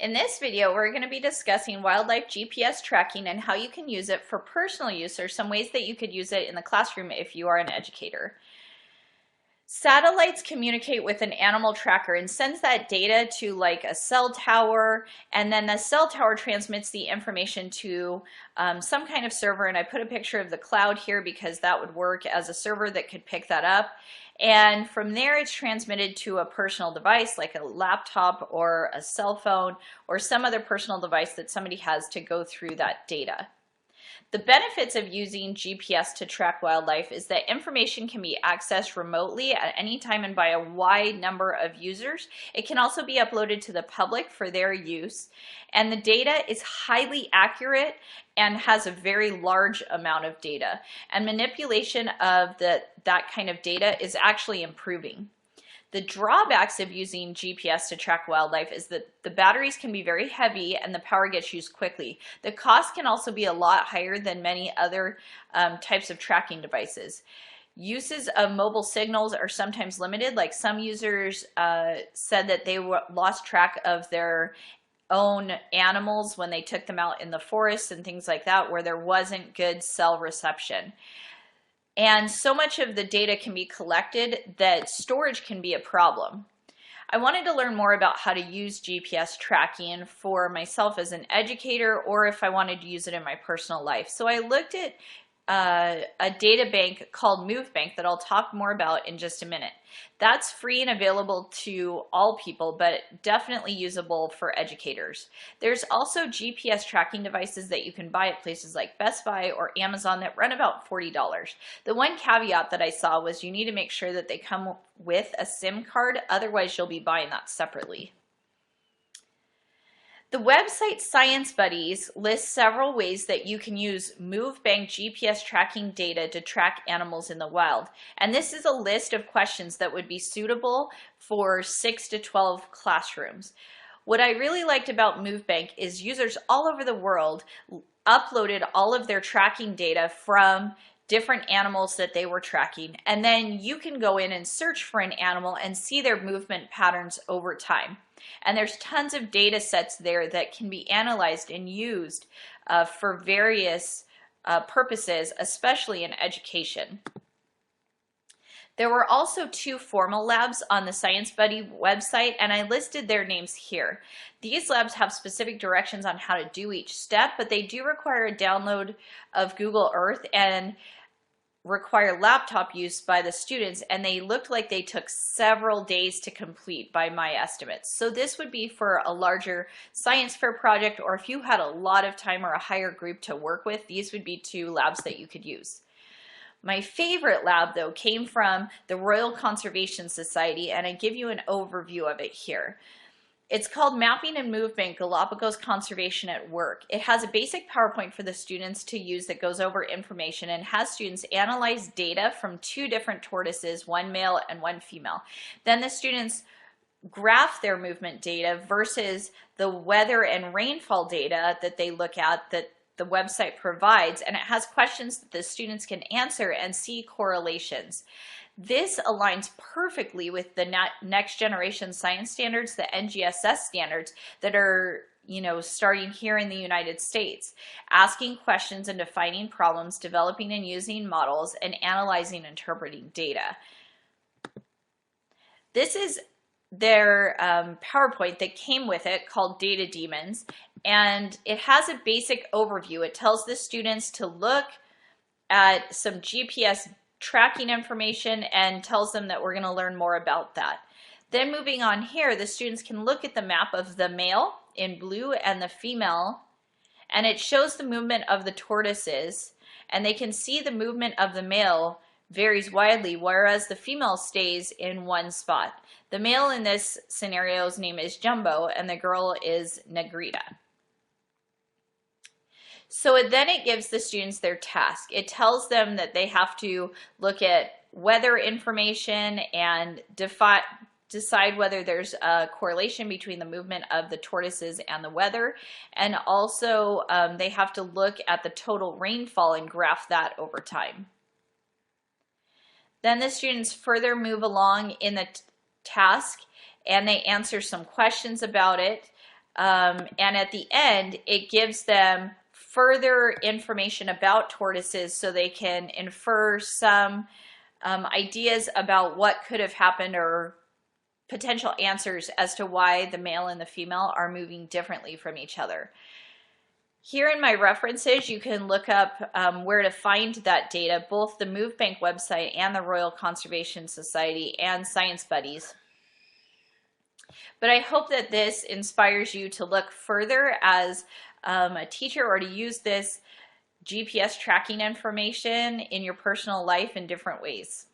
In this video, we're going to be discussing wildlife GPS tracking and how you can use it for personal use, or some ways that you could use it in the classroom if you are an educator. Satellites communicate with an animal tracker and sends that data to like a cell tower, and then the cell tower transmits the information to some kind of server, and I put a picture of the cloud here because that would work as a server that could pick that up. And from there, it's transmitted to a personal device like a laptop or a cell phone or some other personal device that somebody has to go through that data. The benefits of using GPS to track wildlife is that information can be accessed remotely at any time and by a wide number of users. It can also be uploaded to the public for their use. And the data is highly accurate and has a very large amount of data. And manipulation of that kind of data is actually improving. The drawbacks of using GPS to track wildlife is that the batteries can be very heavy and the power gets used quickly. The cost can also be a lot higher than many other types of tracking devices. Uses of mobile signals are sometimes limited, like some users said that they lost track of their own animals when they took them out in the forest and things like that, where there wasn't good cell reception. And so much of the data can be collected that storage can be a problem. I wanted to learn more about how to use GPS tracking for myself as an educator, or if I wanted to use it in my personal life. So I looked at a data bank called MoveBank that I'll talk more about in just a minute. That's free and available to all people, but definitely usable for educators. There's also GPS tracking devices that you can buy at places like Best Buy or Amazon that run about $40. The one caveat that I saw was you need to make sure that they come with a SIM card, otherwise you'll be buying that separately. The website Science Buddies lists several ways that you can use MoveBank GPS tracking data to track animals in the wild. And this is a list of questions that would be suitable for 6 to 12 classrooms. What I really liked about MoveBank is users all over the world uploaded all of their tracking data from different animals that they were tracking. And then you can go in and search for an animal and see their movement patterns over time. And there's tons of data sets there that can be analyzed and used for various purposes, especially in education. There were also 2 formal labs on the Science Buddy website, and I listed their names here. These labs have specific directions on how to do each step, but they do require a download of Google Earth and require laptop use by the students, and they looked like they took several days to complete by my estimates. So this would be for a larger science fair project, or if you had a lot of time or a higher group to work with, these would be 2 labs that you could use. My favorite lab, though, came from the Royal Conservation Society, and I give you an overview of it here. It's called Mapping and MoveBank Galapagos Conservation at Work. It has a basic PowerPoint for the students to use that goes over information and has students analyze data from 2 different tortoises, one male and one female. Then the students graph their movement data versus the weather and rainfall data that they look at that the website provides, and it has questions that the students can answer and see correlations. This aligns perfectly with the next generation science standards, the NGSS standards that are, starting here in the United States, asking questions and defining problems, developing and using models, and analyzing and interpreting data. This is their PowerPoint that came with it called Data Demons, and it has a basic overview. It tells the students to look at some GPS tracking information and tells them that we're going to learn more about that. Then moving on here, the students can look at the map of the male in blue and the female, and it shows the movement of the tortoises, and they can see the movement of the male varies widely, whereas the female stays in one spot. The male in this scenario's name is Jumbo, and the girl is Negrita. So then it gives the students their task. It tells them that they have to look at weather information and decide whether there's a correlation between the movement of the tortoises and the weather. And also they have to look at the total rainfall and graph that over time. Then the students further move along in the task and they answer some questions about it. And at the end, it gives them further information about tortoises so they can infer some ideas about what could have happened or potential answers as to why the male and the female are moving differently from each other. Here in my references, you can look up where to find that data, both the Move Bank website and the Royal Conservation Society and Science Buddies. But I hope that this inspires you to look further as a teacher or to use this GPS tracking information in your personal life in different ways.